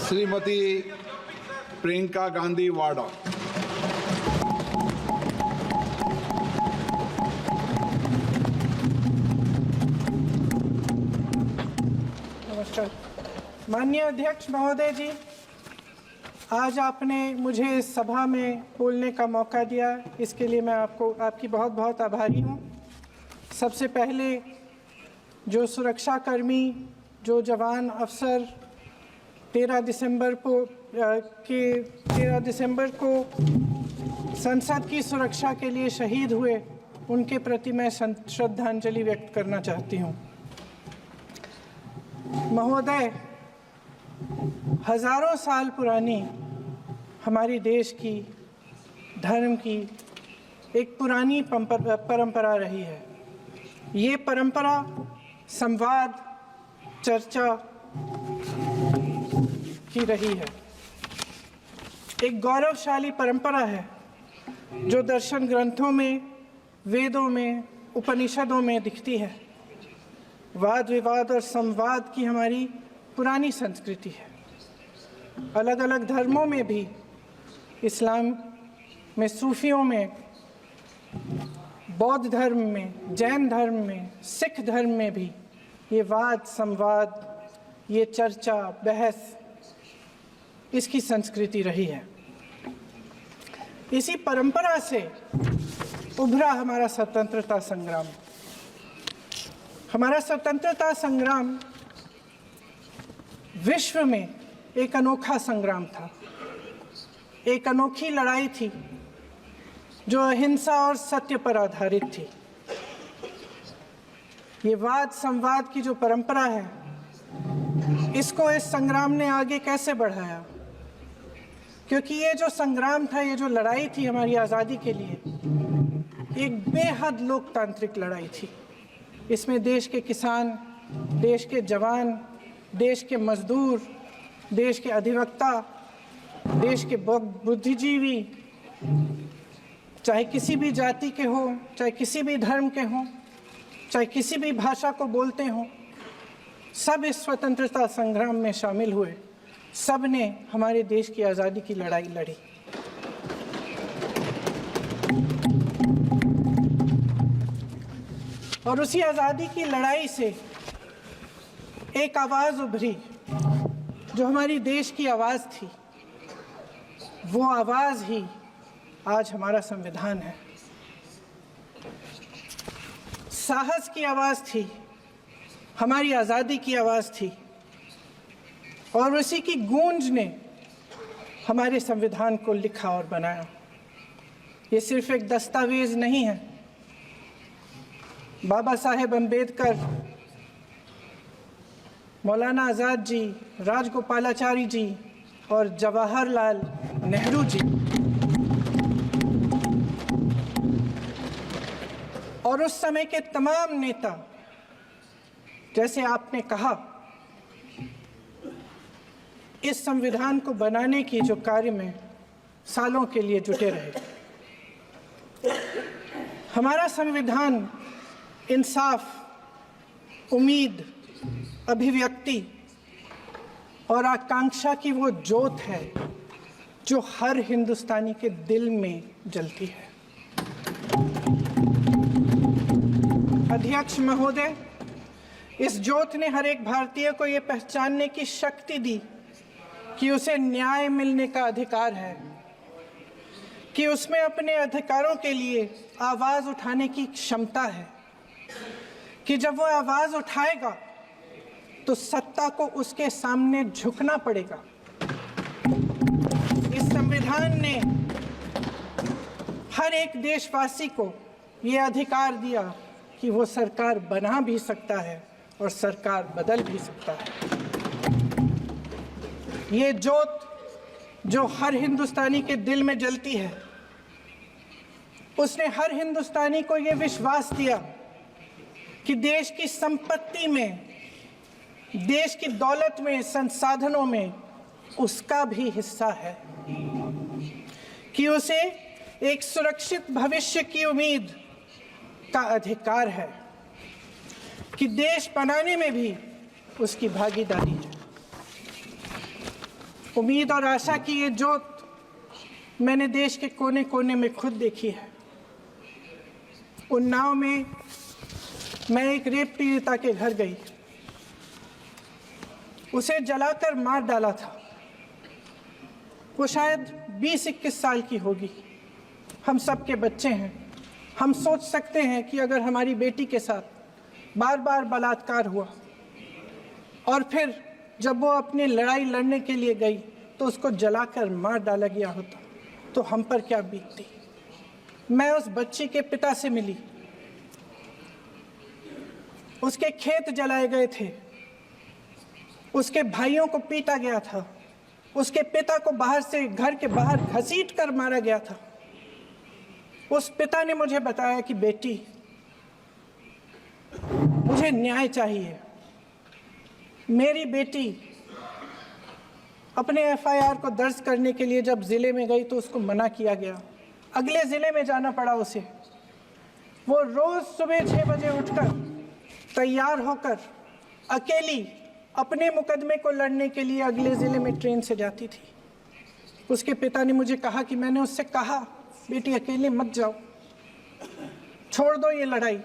श्रीमती प्रियंका गांधी वाड़ा। नमस्कार। माननीय अध्यक्ष महोदय जी, आज आपने मुझे इस सभा में बोलने का मौका दिया, इसके लिए मैं आपकी बहुत बहुत आभारी हूँ। सबसे पहले जो सुरक्षाकर्मी, जो जवान अफसर 13 दिसंबर को संसद की सुरक्षा के लिए शहीद हुए, उनके प्रति मैं श्रद्धांजलि व्यक्त करना चाहती हूँ। महोदय, हजारों साल पुरानी हमारी देश की, धर्म की एक पुरानी परंपरा रही है। ये परंपरा संवाद, चर्चा की रही है। एक गौरवशाली परंपरा है जो दर्शन ग्रंथों में, वेदों में, उपनिषदों में दिखती है। वाद विवाद और संवाद की हमारी पुरानी संस्कृति है। अलग अलग धर्मों में भी, इस्लाम में, सूफियों में, बौद्ध धर्म में, जैन धर्म में, सिख धर्म में भी ये वाद संवाद, ये चर्चा बहस, इसकी संस्कृति रही है। इसी परंपरा से उभरा हमारा स्वतंत्रता संग्राम। हमारा स्वतंत्रता संग्राम विश्व में एक अनोखा संग्राम था, एक अनोखी लड़ाई थी जो अहिंसा और सत्य पर आधारित थी। ये वाद संवाद की जो परंपरा है, इसको इस संग्राम ने आगे कैसे बढ़ाया? क्योंकि ये जो संग्राम था, ये जो लड़ाई थी हमारी आज़ादी के लिए, एक बेहद लोकतांत्रिक लड़ाई थी। इसमें देश के किसान, देश के जवान, देश के मजदूर, देश के अधिवक्ता, देश के बुद्धिजीवी, चाहे किसी भी जाति के हों, चाहे किसी भी धर्म के हों, चाहे किसी भी भाषा को बोलते हों, सब इस स्वतंत्रता संग्राम में शामिल हुए। सब ने हमारे देश की आज़ादी की लड़ाई लड़ी। और उसी आज़ादी की लड़ाई से एक आवाज़ उभरी जो हमारी देश की आवाज़ थी। वो आवाज़ ही आज हमारा संविधान है। साहस की आवाज़ थी, हमारी आज़ादी की आवाज़ थी, और उसी की गूंज ने हमारे संविधान को लिखा और बनाया। ये सिर्फ एक दस्तावेज नहीं है। बाबा साहेब अम्बेडकर, मौलाना आज़ाद जी, राजगोपालाचारी जी और जवाहरलाल नेहरू जी और उस समय के तमाम नेता, जैसे आपने कहा, इस संविधान को बनाने की जो कार्य में सालों के लिए जुटे रहे। हमारा संविधान इंसाफ, उम्मीद, अभिव्यक्ति और आकांक्षा की वो ज्योत है जो हर हिंदुस्तानी के दिल में जलती है। अध्यक्ष महोदय, इस ज्योत ने हर एक भारतीय को ये पहचानने की शक्ति दी कि उसे न्याय मिलने का अधिकार है, कि उसमें अपने अधिकारों के लिए आवाज़ उठाने की क्षमता है, कि जब वो आवाज़ उठाएगा तो सत्ता को उसके सामने झुकना पड़ेगा। इस संविधान ने हर एक देशवासी को ये अधिकार दिया कि वो सरकार बना भी सकता है और सरकार बदल भी सकता है। ये ज्योत जो हर हिंदुस्तानी के दिल में जलती है, उसने हर हिंदुस्तानी को ये विश्वास दिया कि देश की संपत्ति में, देश की दौलत में, संसाधनों में उसका भी हिस्सा है, कि उसे एक सुरक्षित भविष्य की उम्मीद का अधिकार है, कि देश बनाने में भी उसकी भागीदारी है। उम्मीद और आशा की ये जोत मैंने देश के कोने कोने में खुद देखी है। उन्नाव में मैं एक रेप पीड़िता के घर गई, उसे जलाकर मार डाला था। वो शायद 20-21 साल की होगी। हम सब के बच्चे हैं। हम सोच सकते हैं कि अगर हमारी बेटी के साथ बार बार बलात्कार हुआ और फिर जब वो अपनी लड़ाई लड़ने के लिए गई तो उसको जलाकर मार डाला गया होता तो हम पर क्या बीतती। मैं उस बच्ची के पिता से मिली। उसके खेत जलाए गए थे, उसके भाइयों को पीटा गया था, उसके पिता को बाहर से घर के बाहर घसीट कर मारा गया था। उस पिता ने मुझे बताया कि बेटी, मुझे न्याय चाहिए। मेरी बेटी अपने एफआईआर को दर्ज करने के लिए जब जिले में गई तो उसको मना किया गया। अगले जिले में जाना पड़ा उसे। वो रोज सुबह 6 बजे उठकर तैयार होकर अकेली अपने मुकदमे को लड़ने के लिए अगले जिले में ट्रेन से जाती थी। उसके पिता ने मुझे कहा कि मैंने उससे कहा, बेटी अकेले मत जाओ, छोड़ दो ये लड़ाई।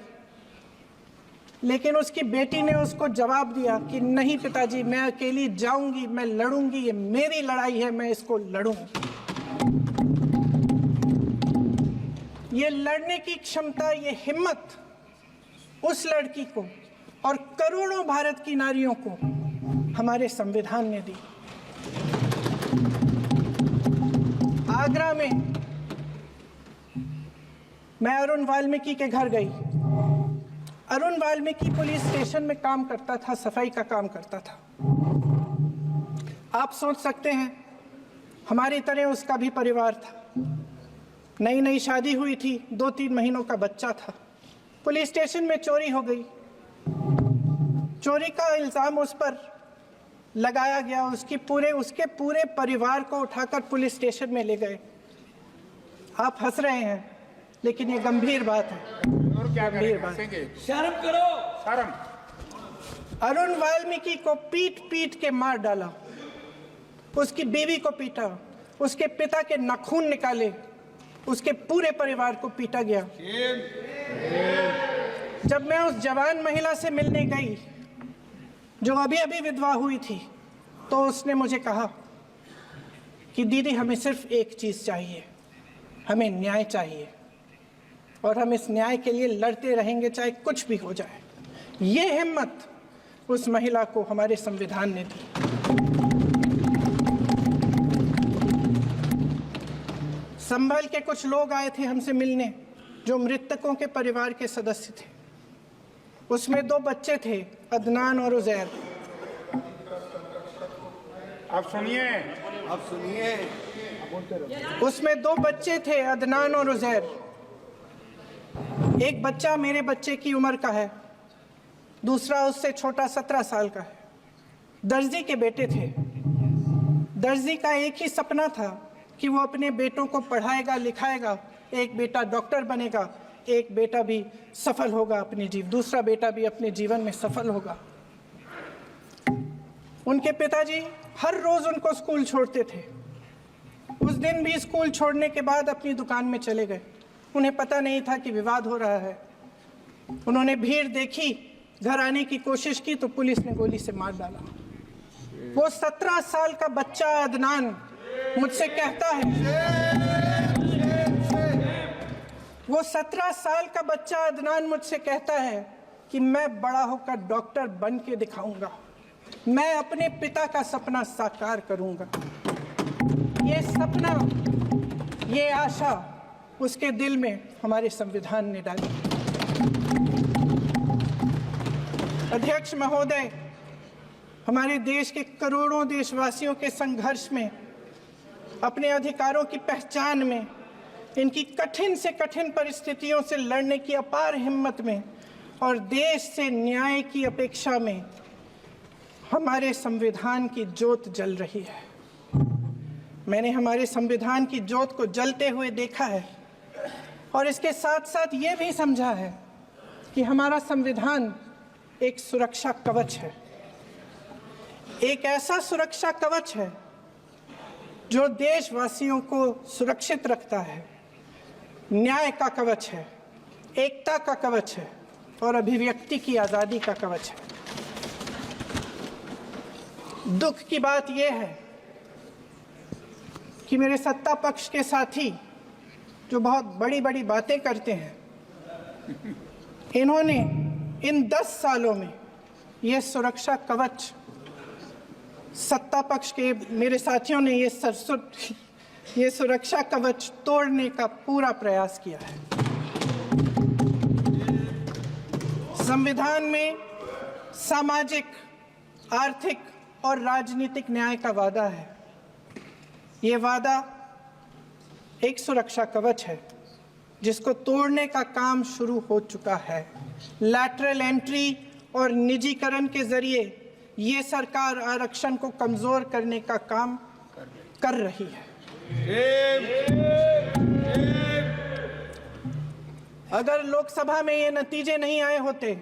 लेकिन उसकी बेटी ने उसको जवाब दिया कि नहीं पिताजी, मैं अकेली जाऊंगी, मैं लड़ूंगी, ये मेरी लड़ाई है, मैं इसको लड़ूंगी। ये लड़ने की क्षमता, ये हिम्मत उस लड़की को और करोड़ों भारत की नारियों को हमारे संविधान ने दी। आगरा में मैं अरुण वाल्मीकि के घर गई। अरुण वाल्मीकि पुलिस स्टेशन में काम करता था, सफाई का काम करता था। आप सोच सकते हैं हमारी तरह उसका भी परिवार था। नई नई शादी हुई थी, 2-3 महीनों का बच्चा था। पुलिस स्टेशन में चोरी हो गई। चोरी का इल्जाम उस पर लगाया गया। उसके पूरे परिवार को उठाकर पुलिस स्टेशन में ले गए। आप हंस रहे हैं, लेकिन ये गंभीर बात है। और क्या गंभीर बात। शर्म करो, शर्म। अरुण वाल्मीकि को पीट पीट के मार डाला, उसकी बीवी को पीटा, उसके पिता के नाखून निकाले, उसके पूरे परिवार को पीटा गया। जब मैं उस जवान महिला से मिलने गई जो अभी अभी विधवा हुई थी, तो उसने मुझे कहा कि दीदी, हमें सिर्फ एक चीज चाहिए, हमें न्याय चाहिए और हम इस न्याय के लिए लड़ते रहेंगे, चाहे कुछ भी हो जाए। ये हिम्मत उस महिला को हमारे संविधान ने दी। संभल के कुछ लोग आए थे हमसे मिलने जो मृतकों के परिवार के सदस्य थे। उसमें 2 बच्चे थे, अदनान और उजैर। आप सुनिए, उसमें 2 बच्चे थे, अदनान और उजैर। एक बच्चा मेरे बच्चे की उम्र का है, दूसरा उससे छोटा 17 साल का है। दर्जी के बेटे थे। दर्जी का एक ही सपना था कि वो अपने बेटों को पढ़ाएगा, लिखाएगा। एक बेटा डॉक्टर बनेगा, एक बेटा भी सफल होगा दूसरा बेटा भी अपने जीवन में सफल होगा। उनके पिताजी हर रोज उनको स्कूल छोड़ते थे। उस दिन भी स्कूल छोड़ने के बाद अपनी दुकान में चले गए। उन्हें पता नहीं था कि विवाद हो रहा है। उन्होंने भीड़ देखी, घर आने की कोशिश की तो पुलिस ने गोली से मार डाला। वो 17 साल का बच्चा अदनान मुझसे कहता है, वो 17 साल का बच्चा अदनान मुझसे कहता है कि मैं बड़ा होकर डॉक्टर बन के दिखाऊंगा, मैं अपने पिता का सपना साकार करूंगा। ये सपना, ये आशा उसके दिल में हमारे संविधान ने डाली। अध्यक्ष महोदय, हमारे देश के करोड़ों देशवासियों के संघर्ष में, अपने अधिकारों की पहचान में, इनकी कठिन से कठिन परिस्थितियों से लड़ने की अपार हिम्मत में और देश से न्याय की अपेक्षा में हमारे संविधान की ज्योत जल रही है। मैंने हमारे संविधान की ज्योत को जलते हुए देखा है और इसके साथ साथ ये भी समझा है कि हमारा संविधान एक सुरक्षा कवच है। एक ऐसा सुरक्षा कवच है जो देशवासियों को सुरक्षित रखता है, न्याय का कवच है, एकता का कवच है और अभिव्यक्ति की आज़ादी का कवच है। दुख की बात यह है कि मेरे सत्ता पक्ष के साथी जो बहुत बड़ी बड़ी बातें करते हैं, इन्होंने इन 10 सालों में ये सुरक्षा कवच, सत्ता पक्ष के मेरे साथियों ने ये सुरक्षा कवच तोड़ने का पूरा प्रयास किया है। संविधान में सामाजिक, आर्थिक और राजनीतिक न्याय का वादा है। ये वादा एक सुरक्षा कवच है जिसको तोड़ने का काम शुरू हो चुका है। लैटरल एंट्री और निजीकरण के जरिए ये सरकार आरक्षण को कमजोर करने का काम कर रही है। अगर लोकसभा में ये नतीजे नहीं आए होते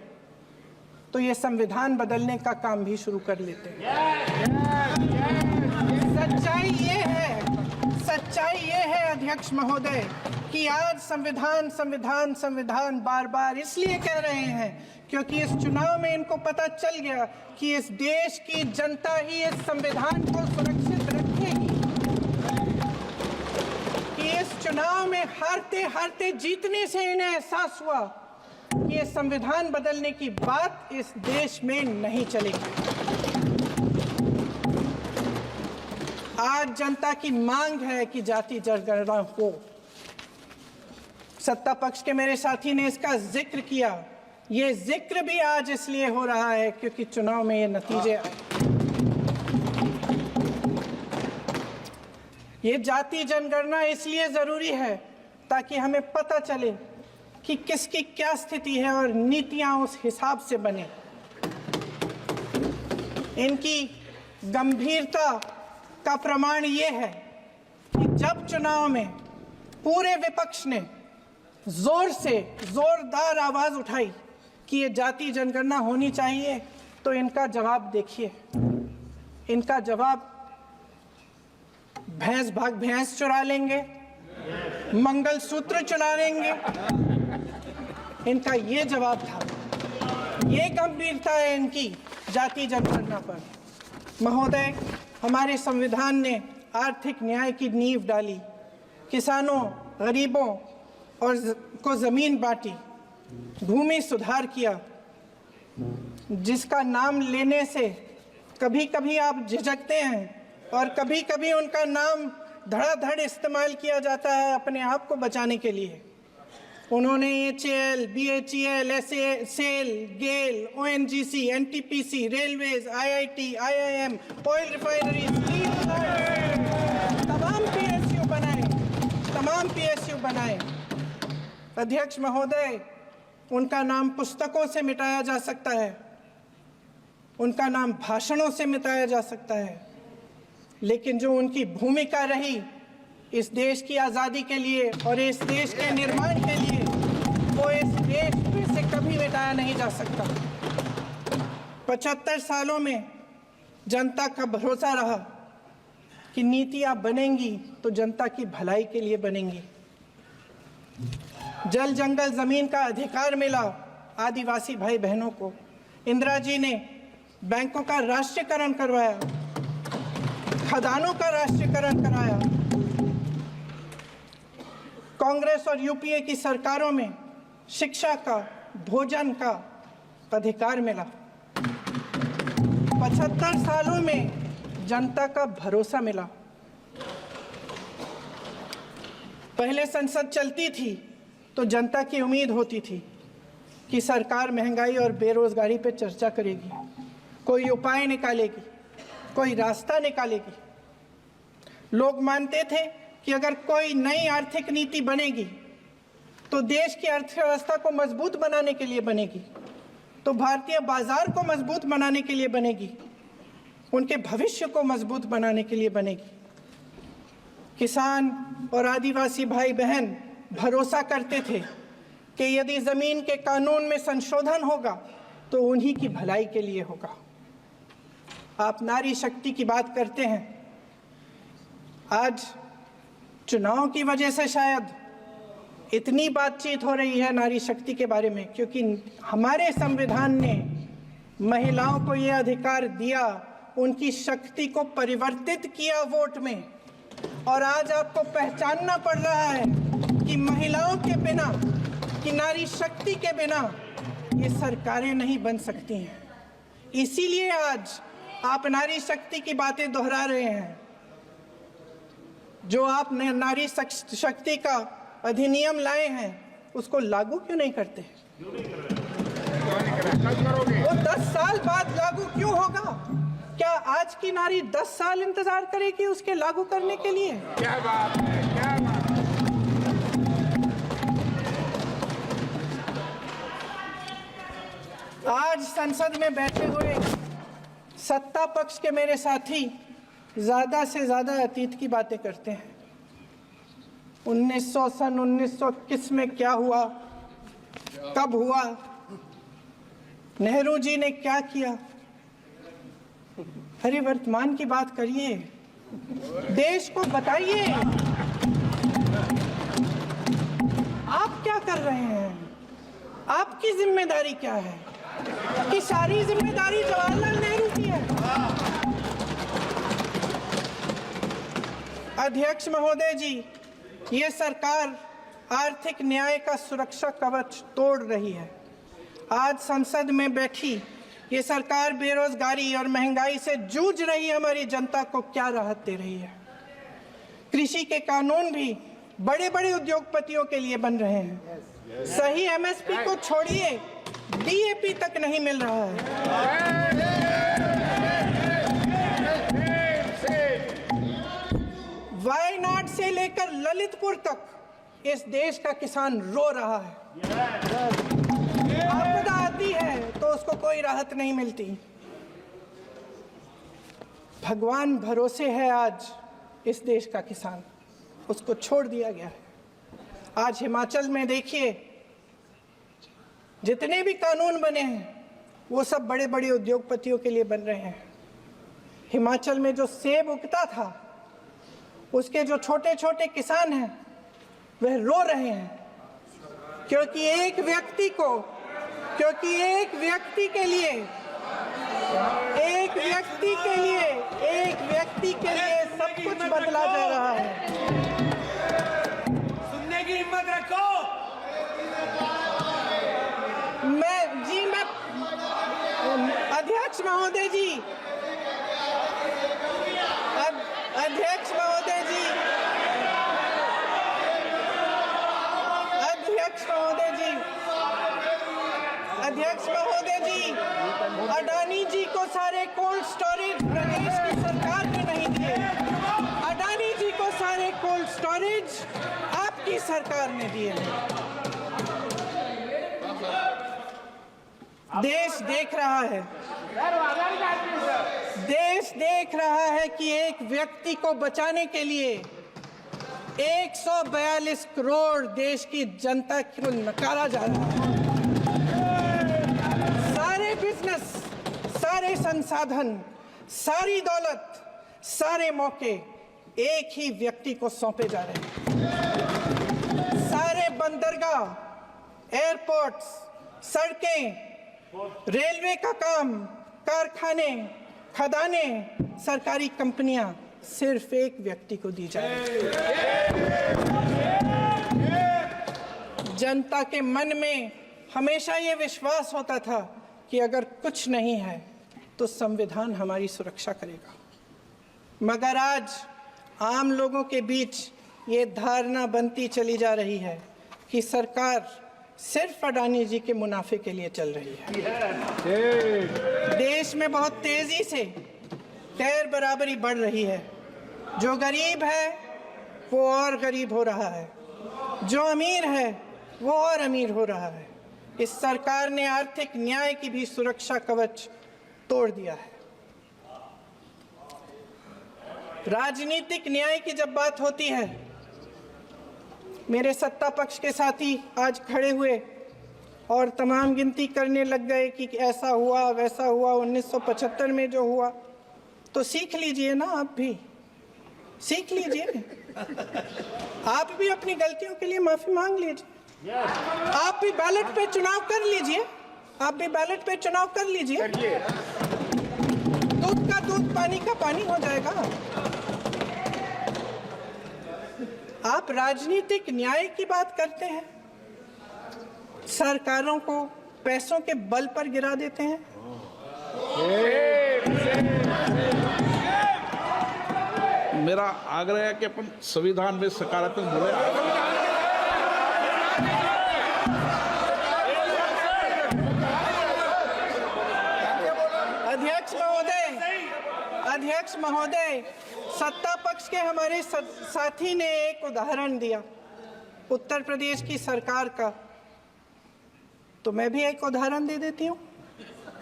तो ये संविधान बदलने का काम भी शुरू कर लेते। सच्चाई ये है अध्यक्ष महोदय कि आज संविधान बार बार इसलिए कह रहे हैं क्योंकि इस चुनाव में इनको पता चल गया कि इस देश की जनता ही इस संविधान को सुरक्षित रखेगी, कि इस चुनाव में हारते हारते जीतने से इन्हें एहसास हुआ कि ये संविधान बदलने की बात इस देश में नहीं चलेगी। आज जनता की मांग है कि जाति जनगणना हो। सत्ता पक्ष के मेरे साथी ने इसका जिक्र किया। ये जिक्र भी आज इसलिए हो रहा है क्योंकि चुनाव में ये नतीजे आए। ये जाति जनगणना इसलिए जरूरी है ताकि हमें पता चले कि किसकी क्या स्थिति है और नीतियां उस हिसाब से बने। इनकी गंभीरता का प्रमाण ये है कि जब चुनाव में पूरे विपक्ष ने जोरदार आवाज उठाई कि ये जाति जनगणना होनी चाहिए, तो इनका जवाब देखिए। इनका जवाब भैंस भाग भैंस चुरा लेंगे, मंगलसूत्र चुरा लेंगे, इनका ये जवाब था। ये गंभीरता है इनकी जाति जनगणना पर। महोदय, हमारे संविधान ने आर्थिक न्याय की नींव डाली, किसानों, गरीबों और को जमीन बांटी, भूमि सुधार किया, जिसका नाम लेने से कभी कभी आप झिझकते हैं और कभी कभी उनका नाम धड़ाधड़ इस्तेमाल किया जाता है अपने आप को बचाने के लिए। उन्होंने HAL, BHEL, SAL, GAIL, ONGC, NTPC, railways, IIT, IIM, oil refinery, तमाम PSU बनाए। अध्यक्ष महोदय, उनका नाम पुस्तकों से मिटाया जा सकता है, उनका नाम भाषणों से मिटाया जा सकता है, लेकिन जो उनकी भूमिका रही इस देश की आज़ादी के लिए और इस देश के निर्माण के लिए, वो इस देश में से कभी मिटाया नहीं जा सकता। 75 सालों में जनता का भरोसा रहा कि नीतियां बनेंगी तो जनता की भलाई के लिए बनेंगी। जल जंगल जमीन का अधिकार मिला आदिवासी भाई बहनों को। इंदिरा जी ने बैंकों का राष्ट्रीयकरण करवाया, खदानों का राष्ट्रीयकरण कराया। कांग्रेस और यूपीए की सरकारों में शिक्षा का, भोजन का अधिकार मिला। 75 सालों में जनता का भरोसा मिला। पहले संसद चलती थी तो जनता की उम्मीद होती थी कि सरकार महंगाई और बेरोजगारी पर चर्चा करेगी, कोई उपाय निकालेगी, कोई रास्ता निकालेगी। लोग मानते थे कि अगर कोई नई आर्थिक नीति बनेगी तो देश की अर्थव्यवस्था को मजबूत बनाने के लिए बनेगी, तो भारतीय बाजार को मजबूत बनाने के लिए बनेगी, उनके भविष्य को मजबूत बनाने के लिए बनेगी। किसान और आदिवासी भाई बहन भरोसा करते थे कि यदि जमीन के कानून में संशोधन होगा तो उन्हीं की भलाई के लिए होगा। आप नारी शक्ति की बात करते हैं। आज चुनाव की वजह से शायद इतनी बातचीत हो रही है नारी शक्ति के बारे में, क्योंकि हमारे संविधान ने महिलाओं को यह अधिकार दिया, उनकी शक्ति को परिवर्तित किया वोट में। और आज आपको पहचानना पड़ रहा है कि महिलाओं के बिना, कि नारी शक्ति के बिना ये सरकारें नहीं बन सकती हैं। इसीलिए आज आप नारी शक्ति की बातें दोहरा रहे हैं। जो आप नारी शक्ति का अधिनियम लाए हैं उसको लागू क्यों नहीं करते? वो 10 साल बाद लागू क्यों होगा? क्या आज की नारी 10 साल इंतजार करेगी उसके लागू करने के लिए? क्या बात है, क्या बात है। आज संसद में बैठे हुए सत्ता पक्ष के मेरे साथी ज्यादा से ज्यादा अतीत की बातें करते हैं। 1921 में क्या हुआ, कब हुआ, नेहरू जी ने क्या किया। अरे वर्तमान की बात करिए, देश को बताइए आप क्या कर रहे हैं, आपकी जिम्मेदारी क्या है? कि सारी जिम्मेदारी जवाहरलाल नेहरू की है। अध्यक्ष महोदय जी, ये सरकार आर्थिक न्याय का सुरक्षा कवच तोड़ रही है। आज संसद में बैठी ये सरकार बेरोजगारी और महंगाई से जूझ रही हमारी जनता को क्या राहत दे रही है? कृषि के कानून भी बड़े बड़े उद्योगपतियों के लिए बन रहे हैं। सही एमएसपी को छोड़िए, डीएपी तक नहीं मिल रहा है। वायनाड से लेकर ललितपुर तक इस देश का किसान रो रहा है। आपदा आती है तो उसको कोई राहत नहीं मिलती। भगवान भरोसे है आज इस देश का किसान, उसको छोड़ दिया गया है। आज हिमाचल में देखिए, जितने भी कानून बने हैं वो सब बड़े बड़े उद्योगपतियों के लिए बन रहे हैं। हिमाचल में जो सेब उगता था, उसके जो छोटे छोटे किसान हैं वह रो रहे हैं, क्योंकि एक व्यक्ति के लिए सब कुछ बदला जा रहा है। सुनने की हिम्मत रखो। अध्यक्ष महोदय जी, अध्यक्ष महोदय जी, अडानी जी को सारे कोल्ड स्टोरेज प्रदेश की सरकार ने नहीं दिए। अडानी जी को सारे कोल्ड स्टोरेज आपकी सरकार ने दिए। देश देख रहा है कि एक व्यक्ति को बचाने के लिए 142 करोड़ देश की जनता को नकारा जा रहा है। सारे बिजनेस, सारे संसाधन, सारी दौलत, सारे मौके एक ही व्यक्ति को सौंपे जा रहे हैं। सारे बंदरगाह, एयरपोर्ट्स, सड़कें, रेलवे का काम, कारखाने, खदाने, सरकारी कंपनियां सिर्फ एक व्यक्ति को दी जा रही है। जनता के मन में हमेशा ये विश्वास होता था कि अगर कुछ नहीं है तो संविधान हमारी सुरक्षा करेगा, मगर आज आम लोगों के बीच ये धारणा बनती चली जा रही है कि सरकार सिर्फ अडानी जी के मुनाफे के लिए चल रही है। देश में बहुत तेजी से गैर बराबरी बढ़ रही है। जो गरीब है वो और गरीब हो रहा है, जो अमीर है वो और अमीर हो रहा है। इस सरकार ने आर्थिक न्याय की भी सुरक्षा कवच तोड़ दिया है। राजनीतिक न्याय की जब बात होती है, मेरे सत्ता पक्ष के साथी आज खड़े हुए और तमाम गिनती करने लग गए कि ऐसा हुआ वैसा हुआ 1975 में जो हुआ, तो सीख लीजिए ना आप भी। सीख लीजिए। आप भी अपनी गलतियों के लिए माफी मांग लीजिए। आप भी बैलेट पे चुनाव कर लीजिए। आप भी बैलेट पे चुनाव कर लीजिए। दूध का दूध, पानी का पानी हो जाएगा। आप राजनीतिक न्याय की बात करते हैं, सरकारों को पैसों के बल पर गिरा देते हैं। मेरा आग्रह है कि अपन संविधान में सकारात्मक बोले। अध्यक्ष महोदय, सत्ता पक्ष के हमारे साथी ने एक उदाहरण दिया उत्तर प्रदेश की सरकार का, तो मैं भी एक उदाहरण दे देती हूँ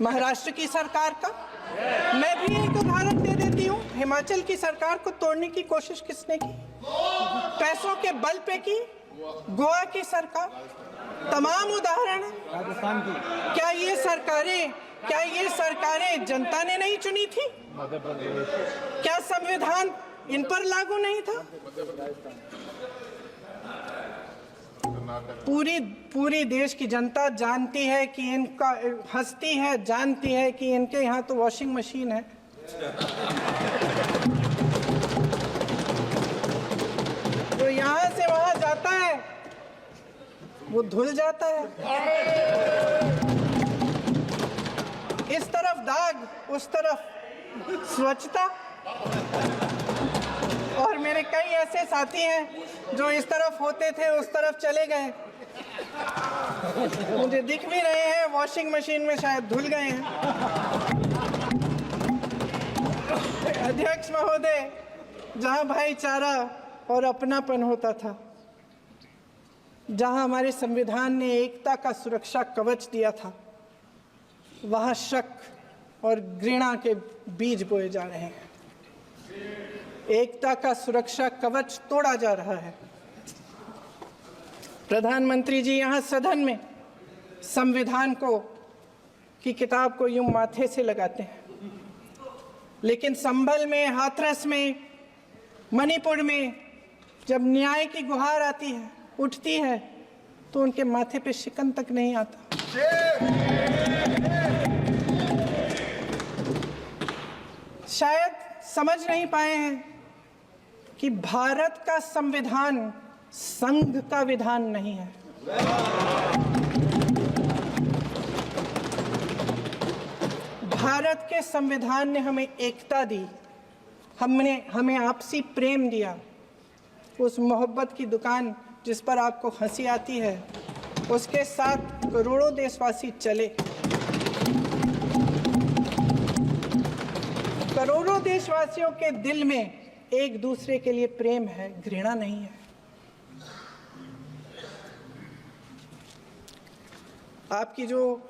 महाराष्ट्र की सरकार का। मैं भी एक उदाहरण दे देती हूँ हिमाचल की सरकार को तोड़ने की कोशिश किसने की, पैसों के बल पे की, गोवा की सरकार। तमाम उदाहरण है। राजस्थान की क्या ये सरकारें जनता ने नहीं चुनी थी? क्या संविधान इन पर लागू नहीं था? पूरी देश की जनता जानती है कि इनका हंसती है, जानती है कि इनके यहाँ तो वॉशिंग मशीन है। जो यहाँ से वहाँ जाता है वो धुल जाता है। इस तरफ दाग, उस तरफ स्वच्छता। और मेरे कई ऐसे साथी हैं जो इस तरफ होते थे उस तरफ चले गए, मुझे दिख भी रहे हैं, वॉशिंग मशीन में शायद धुल गए हैं। अध्यक्ष महोदय, जहां भाईचारा और अपनापन होता था, जहां हमारे संविधान ने एकता का सुरक्षा कवच दिया था, वहां शक और घृणा के बीज बोए जा रहे हैं। एकता का सुरक्षा कवच तोड़ा जा रहा है। प्रधानमंत्री जी यहाँ सदन में संविधान की किताब को यूं माथे से लगाते हैं, लेकिन संभल में, हाथरस में, मणिपुर में जब न्याय की गुहार आती है, उठती है, तो उनके माथे पे शिकन तक नहीं आता। शायद समझ नहीं पाए हैं कि भारत का संविधान संघ का विधान नहीं है। भारत के संविधान ने हमें एकता दी, हमें आपसी प्रेम दिया। उस मोहब्बत की दुकान जिस पर आपको हंसी आती है, उसके साथ करोड़ों देशवासी चले। करोड़ों देशवासियों के दिल में एक दूसरे के लिए प्रेम है, घृणा नहीं है।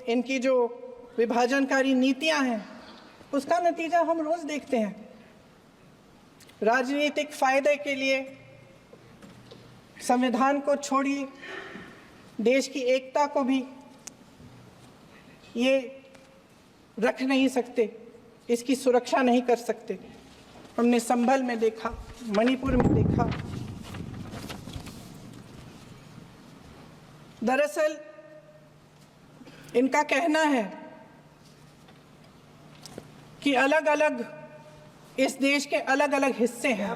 इनकी जो विभाजनकारी नीतियां हैं, उसका नतीजा हम रोज देखते हैं। राजनीतिक फायदे के लिए संविधान को छोड़िए, देश की एकता को भी ये रख नहीं सकते, इसकी सुरक्षा नहीं कर सकते। हमने संभल में देखा, मणिपुर में देखा। दरअसल इनका कहना है कि अलग अलग इस देश के अलग अलग हिस्से हैं,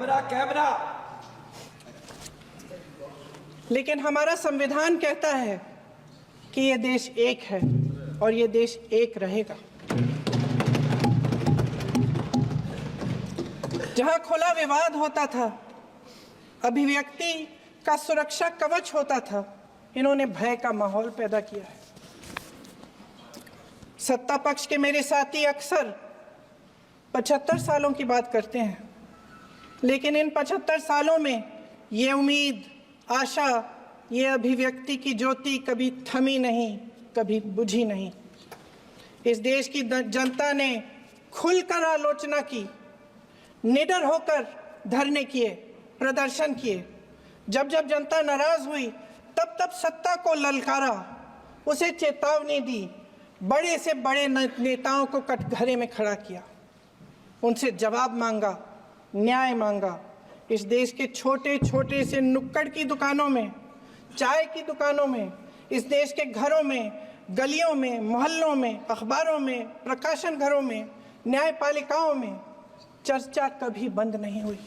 लेकिन हमारा संविधान कहता है कि ये देश एक है और ये देश एक रहेगा। जहां खुला विवाद होता था, अभिव्यक्ति का सुरक्षा कवच होता था, इन्होंने भय का माहौल पैदा किया है। सत्ता पक्ष के मेरे साथी अक्सर 75 सालों की बात करते हैं, लेकिन इन 75 सालों में ये उम्मीद, आशा, ये अभिव्यक्ति की ज्योति कभी थमी नहीं, कभी बुझी नहीं। इस देश की जनता ने खुलकर आलोचना की, निडर होकर धरने किए, प्रदर्शन किए। जब जब जनता नाराज हुई, तब तब सत्ता को ललकारा, उसे चेतावनी दी, बड़े से बड़े नेताओं को कटघरे में खड़ा किया, उनसे जवाब मांगा, न्याय मांगा। इस देश के छोटे छोटे से नुक्कड़ की दुकानों में, चाय की दुकानों में, इस देश के घरों में, गलियों में, मोहल्लों में, अखबारों में, प्रकाशन घरों में, न्यायपालिकाओं में चर्चा कभी बंद नहीं हुई।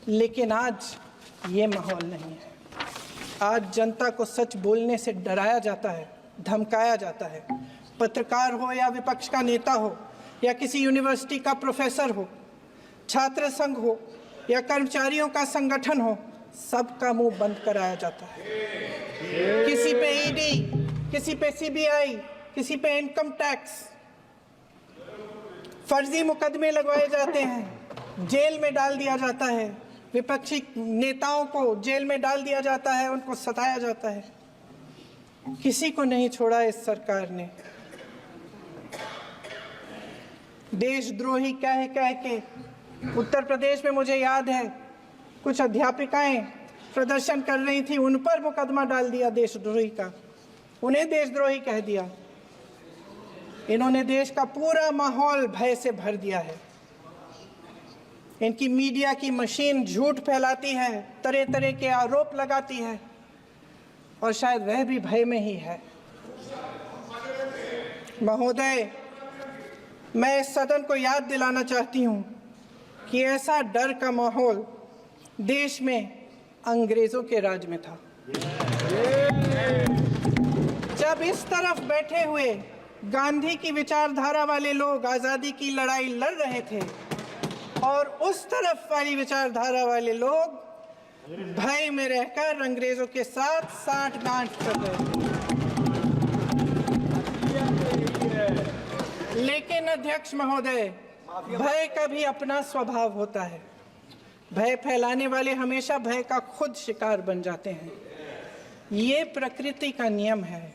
लेकिन आज ये माहौल नहीं है। आज जनता को सच बोलने से डराया जाता है, धमकाया जाता है। पत्रकार हो या विपक्ष का नेता हो या किसी यूनिवर्सिटी का प्रोफेसर हो, छात्र संघ हो या कर्मचारियों का संगठन हो, सबका मुंह बंद कराया जाता है। किसी पे ईडी, किसी पे सीबीआई, किसी पे इनकम टैक्स, फर्जी मुकदमे लगवाए जाते हैं, जेल में डाल दिया जाता है। विपक्षी नेताओं को जेल में डाल दिया जाता है, उनको सताया जाता है। किसी को नहीं छोड़ा इस सरकार ने। देशद्रोही कह के उत्तर प्रदेश में मुझे याद है कुछ अध्यापिकाएं प्रदर्शन कर रही थी, उन पर मुकदमा डाल दिया देशद्रोही का, उन्हें देशद्रोही कह दिया। इन्होंने देश का पूरा माहौल भय से भर दिया है। इनकी मीडिया की मशीन झूठ फैलाती है, तरह तरह के आरोप लगाती है, और शायद वह भी भय में ही है। महोदय, मैं इस सदन को याद दिलाना चाहती हूं कि ऐसा डर का माहौल देश में अंग्रेजों के राज में था। जब इस तरफ बैठे हुए गांधी की विचारधारा वाले लोग आज़ादी की लड़ाई लड़ रहे थे और उस तरफ वाली विचारधारा वाले लोग भय में रहकर अंग्रेजों के साथ साठ-गांठ कर रहे थे। लेकिन अध्यक्ष महोदय, भय का भी अपना स्वभाव होता है। भय फैलाने वाले हमेशा भय का खुद शिकार बन जाते हैं। ये प्रकृति का नियम है।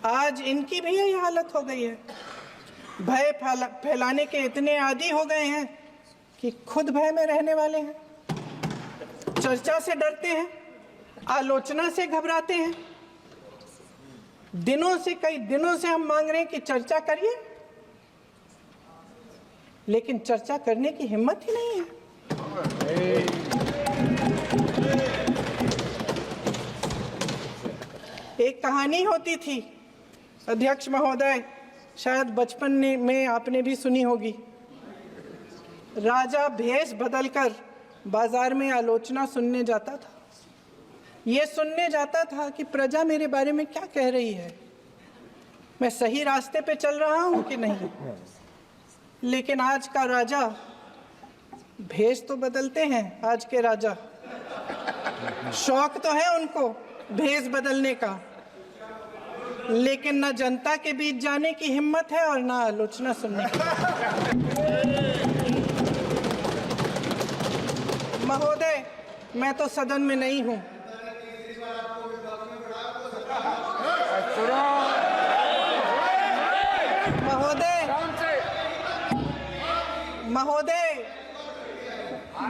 आज इनकी भी यही हालत हो गई है। भय फैलाने के इतने आदी हो गए हैं कि खुद भय में रहने वाले हैं। चर्चा से डरते हैं, आलोचना से घबराते हैं। कई दिनों से हम मांग रहे हैं कि चर्चा करिए, लेकिन चर्चा करने की हिम्मत ही नहीं है। एक कहानी होती थी अध्यक्ष महोदय, शायद बचपन में आपने भी सुनी होगी। राजा भेष बदलकर बाजार में आलोचना सुनने जाता था। ये सुनने जाता था कि प्रजा मेरे बारे में क्या कह रही है, मैं सही रास्ते पे चल रहा हूं कि नहीं। लेकिन आज का राजा, भेष तो बदलते हैं आज के राजा, शौक तो है उनको भेष बदलने का, लेकिन न जनता के बीच जाने की हिम्मत है और न आलोचना सुनने की। महोदय, मैं तो सदन में नहीं हूं।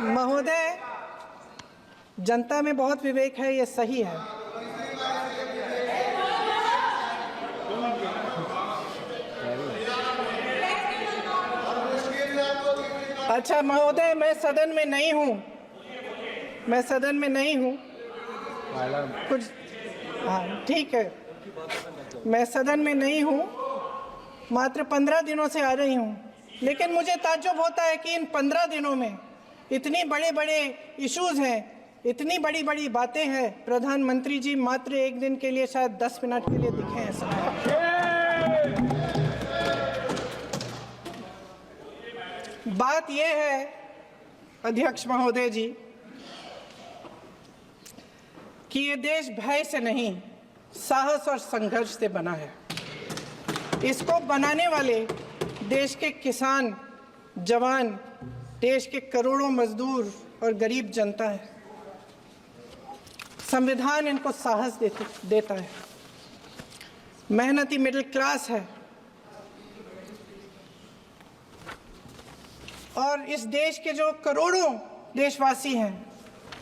महोदय, जनता में बहुत विवेक है, ये सही है। अच्छा महोदय, मैं सदन में नहीं हूँ, कुछ, हाँ ठीक है, मैं सदन में नहीं हूँ, मात्र 15 दिनों से आ रही हूँ। लेकिन मुझे ताज्जुब होता है कि इन 15 दिनों में इतनी बड़े इश्यूज हैं, इतनी बड़ी बातें हैं, प्रधानमंत्री जी मात्र एक दिन के लिए, शायद 10 मिनट के लिए दिखे हैं सब। बात यह है अध्यक्ष महोदय जी कि ये देश भय से नहीं, साहस और संघर्ष से बना है। इसको बनाने वाले देश के किसान, जवान, देश के करोड़ों मजदूर और गरीब जनता है। संविधान इनको साहस देता है। मेहनती मिडिल क्लास है। और इस देश के जो करोड़ों देशवासी हैं,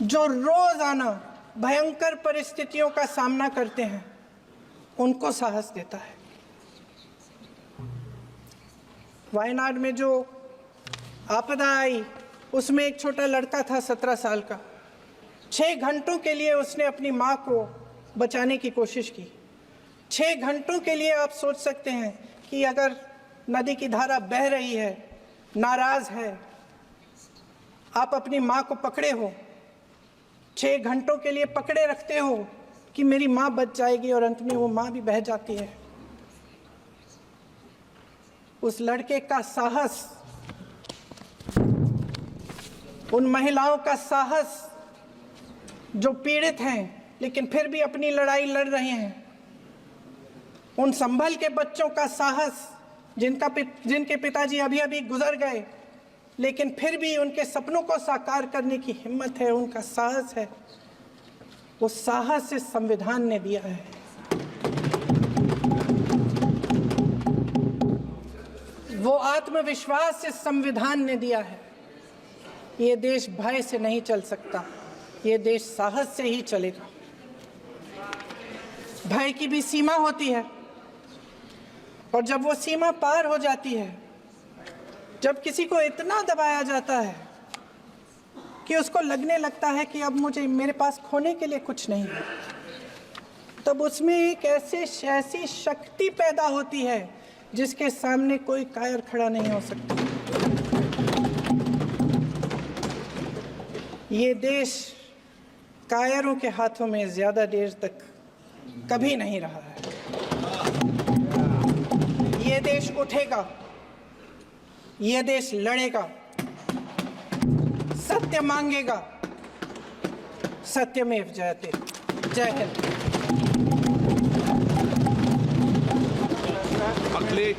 जो रोजाना भयंकर परिस्थितियों का सामना करते हैं, उनको साहस देता है। वायनाड में जो आपदा आई, उसमें एक छोटा लड़का था 17 साल का। 6 घंटों के लिए उसने अपनी माँ को बचाने की कोशिश की। 6 घंटों के लिए आप सोच सकते हैं कि अगर नदी की धारा बह रही है, नाराज है, आप अपनी माँ को पकड़े हो, 6 घंटों के लिए पकड़े रखते हो कि मेरी माँ बच जाएगी और अंत में वो माँ भी बह जाती है। उस लड़के का साहस, उन महिलाओं का साहस जो पीड़ित हैं लेकिन फिर भी अपनी लड़ाई लड़ रहे हैं, उन संभल के बच्चों का साहस जिनके पिताजी अभी अभी गुजर गए लेकिन फिर भी उनके सपनों को साकार करने की हिम्मत है, उनका साहस है, वो साहस इस संविधान ने दिया है। वो आत्मविश्वास इस संविधान ने दिया है। ये देश भय से नहीं चल सकता, ये देश साहस से ही चलेगा। भय की भी सीमा होती है और जब वो सीमा पार हो जाती है, जब किसी को इतना दबाया जाता है कि उसको लगने लगता है कि अब मेरे पास खोने के लिए कुछ नहीं है, तब उसमें एक ऐसी शक्ति पैदा होती है जिसके सामने कोई कायर खड़ा नहीं हो सकता। ये देश कायरों के हाथों में ज्यादा देर तक कभी नहीं रहा है। ये देश उठेगा, ये देश लड़ेगा, सत्य मांगेगा, सत्यमेव जयते। जय हिंद। अगले